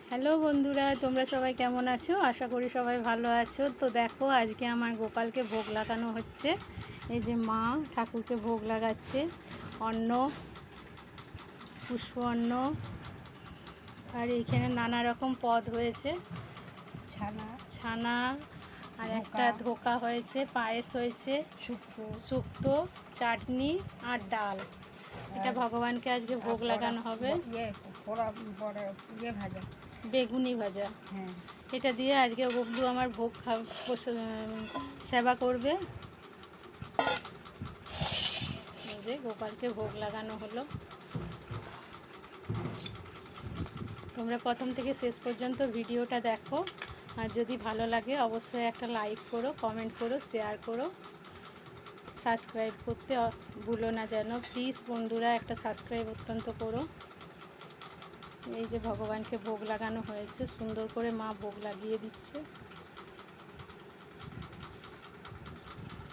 Hello বন্ধুরা, তোমরা সবাই কেমন আছো? আশা করি সবাই ভালো আছো। তো দেখো, আজকে আমার গোপালকে ভোগ লাগানো হচ্ছে। এই যে মা ঠাকুরকে ভোগ লাগাচ্ছে অন্ন, পুষ্প অন্ন, আর এইখানে নানা রকম পদ হয়েছে, ছানা আর একটা ধোকা হয়েছে, পায়েস হয়েছে, শুক্তো, চাটনি আর ডাল। এটা ভগবানকে আজকে ভোগ লাগানো হবে। বেগুনি ভাজা, হ্যাঁ, এটা দিয়ে আজকে বন্ধু আমার ভোগ সেবা করবে। এই যে গোপালকে ভোগ লাগানো হলো। তোমরা প্রথম থেকে শেষ পর্যন্ত ভিডিওটা দেখো, আর যদি ভালো লাগে অবশ্যই একটা লাইক করো, কমেন্ট করো, শেয়ার করো, সাবস্ক্রাইব করতে ভুলো না যেন। প্লিজ বন্ধুরা, একটা সাবস্ক্রাইব অত্যন্ত করো। এই যে ভগবানকে ভোগ লাগানো হয়েছে, সুন্দর করে মা ভোগ লাগিয়ে দিচ্ছে।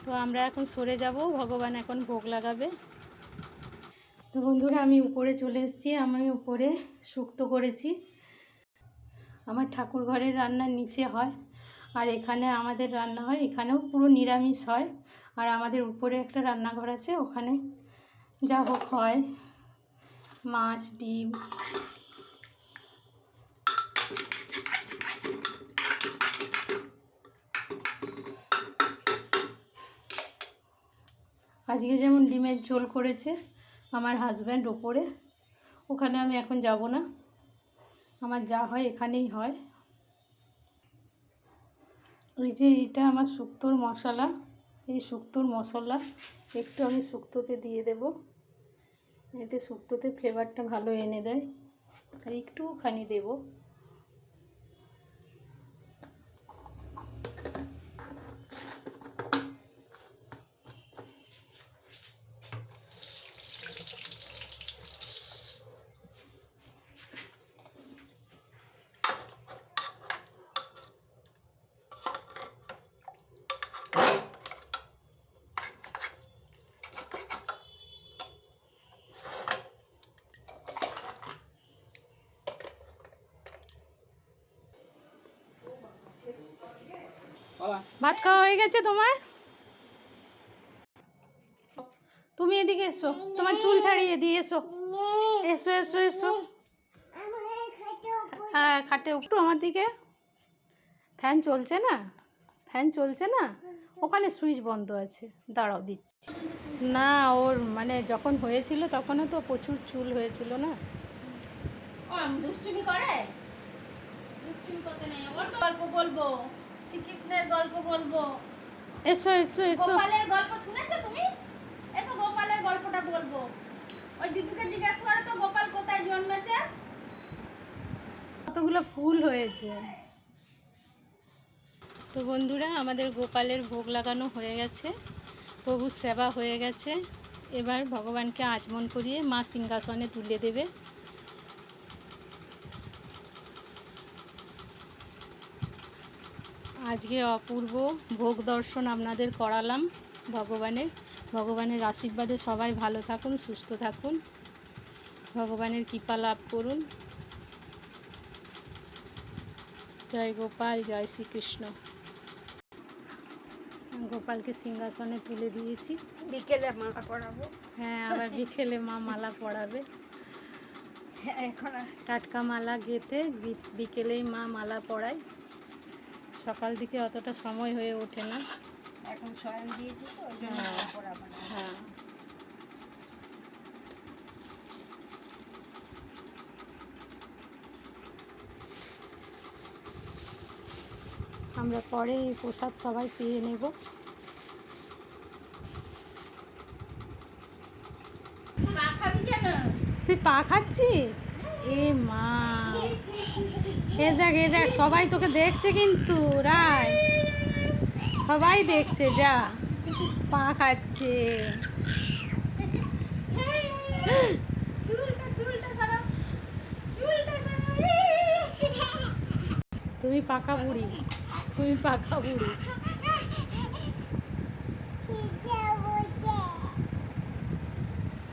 তো আমরা এখন সরে যাব, ভগবান এখন ভোগ লাগাবে। তো বন্ধুরা, আমি উপরে চলে এসেছি। আমি উপরে শুক্তো করেছি। আমার ঠাকুর ঘরের রান্না নিচে হয়, আর এখানে আমাদের রান্না হয়। এখানেও পুরো নিরামিষ হয়, আর আমাদের উপরে একটা রান্নাঘর আছে, ওখানে যা হোক হয়, মাছ, ডিম। আজকে যেমন ডিমের ঝোল করেছে আমার হাজব্যান্ড ওপরে, ওখানে আমি এখন যাব না। আমার যা হয় এখানেই হয়। এই যে এটা আমার শুক্তোর মশলা, এই শুক্তোর মশলা একটু আমি শুক্তোতে দিয়ে দেব। এতে শুক্তোতে ফ্লেভারটা ভালো এনে দেয়, আর একটুখানি দেব। ভাত খাওয়া হয়ে গেছে তোমার? তুমি এদিকে এসো, তোমার চুল ছাড়িয়ে দিয়ে এসো। এসো এসো এসো। হ্যাঁ, খাটে একটু আমার দিকে। ফ্যান চলছে না, ফ্যান চলছে না, ওখানে সুইচ বন্ধ আছে, দাঁড়াও দিচ্ছি। না, ওর মানে যখন হয়েছিল তখনও তো প্রচুর চুল হয়েছিল না। দুষ্টুমি করে, দুষ্টুমি করতে নেই। ওর গল্প বলবো, শ্রীকৃষ্ণের গল্প বলবো। এসো এসো এসো। গোপালের গল্প শুনেছো তুমি? এসো, গোপালের গল্পটা বলবো। ওই দিদুকে জিজ্ঞেস করো তো, গোপাল কোথায় জন্মেছে। কতগুলো ফুল হয়েছে। তো বন্ধুরা, আমাদের গোপালের ভোগ লাগানো হয়ে গেছে, প্রভুর সেবা হয়ে গেছে। এবার ভগবানকে আচমন করিয়ে মা সিংহাসনে তুলে দেবে। আজকে অপূর্ব ভোগ দর্শন আপনাদের করালাম ভগবানের আশীর্বাদে সবাই ভালো থাকুন, সুস্থ থাকুন, ভগবানের কৃপা লাভ করুন। জয় গোপাল, জয় শ্রীকৃষ্ণ। গোপালকে সিংহাসনে তুলে দিয়েছি। বিকেলে মালা পরাবো। হ্যাঁ, আবার বিকেলে মা মালা পরাবে। এখন টাটকা মালা গেঁথে বিকেলেই মা মালা পরায়। সকাল দিকে অতটা সময় হয়ে ওঠে না। এখন শয়ন দিয়েছি তো, ওই জন্য মালা পরাবো না। হ্যাঁ, আমরা পরে এই প্রসাদ সবাই পেয়ে নেব। পা খাবি কেন? তুই পা খাচ্ছিস? এ মা, এ দেখ এ দেখ, সবাই তোকে দেখছে কিন্তু রায়, সবাই দেখছে। যা, পা খাচ্ছে। চুলটা সরাও, চুলটা সরাও। তুমি পাকা বুড়ি, তুমি পাকা বুড়ি।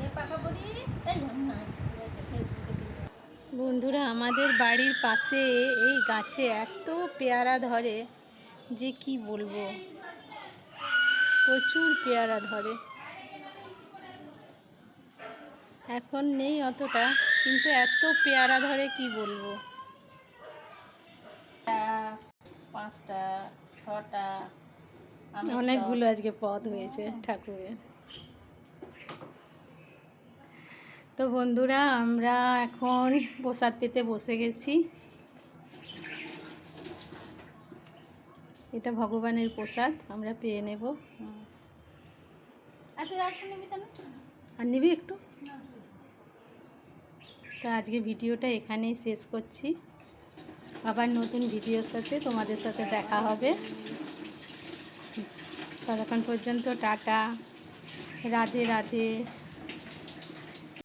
এই পাকা বুড়ি, এই না, ফেসবুকে দিবে। বন্ধুরা, আমাদের বাড়ির পাশে এই গাছে এত পেয়ারা ধরে যে কি বলবো, প্রচুর পেয়ারা ধরে। এখন নেই অতটা, কিন্তু এত পেয়ারা ধরে কি বলবো। 5টা 6টা অনেকগুলো আজকে পদ হয়েছে ঠাকুরের। তো বন্ধুরা, আমরা এখন প্রসাদ পেতে বসে গেছি। এটা ভগবানের প্রসাদ, আমরা পেয়ে নেব। আর নিবি একটু। তো আজকে ভিডিওটা এখানেই শেষ করছি। আবার নতুন ভিডিওর সাথে তোমাদের সাথে দেখা হবে। ততক্ষণ পর্যন্ত টাটা, রাধে রাধে।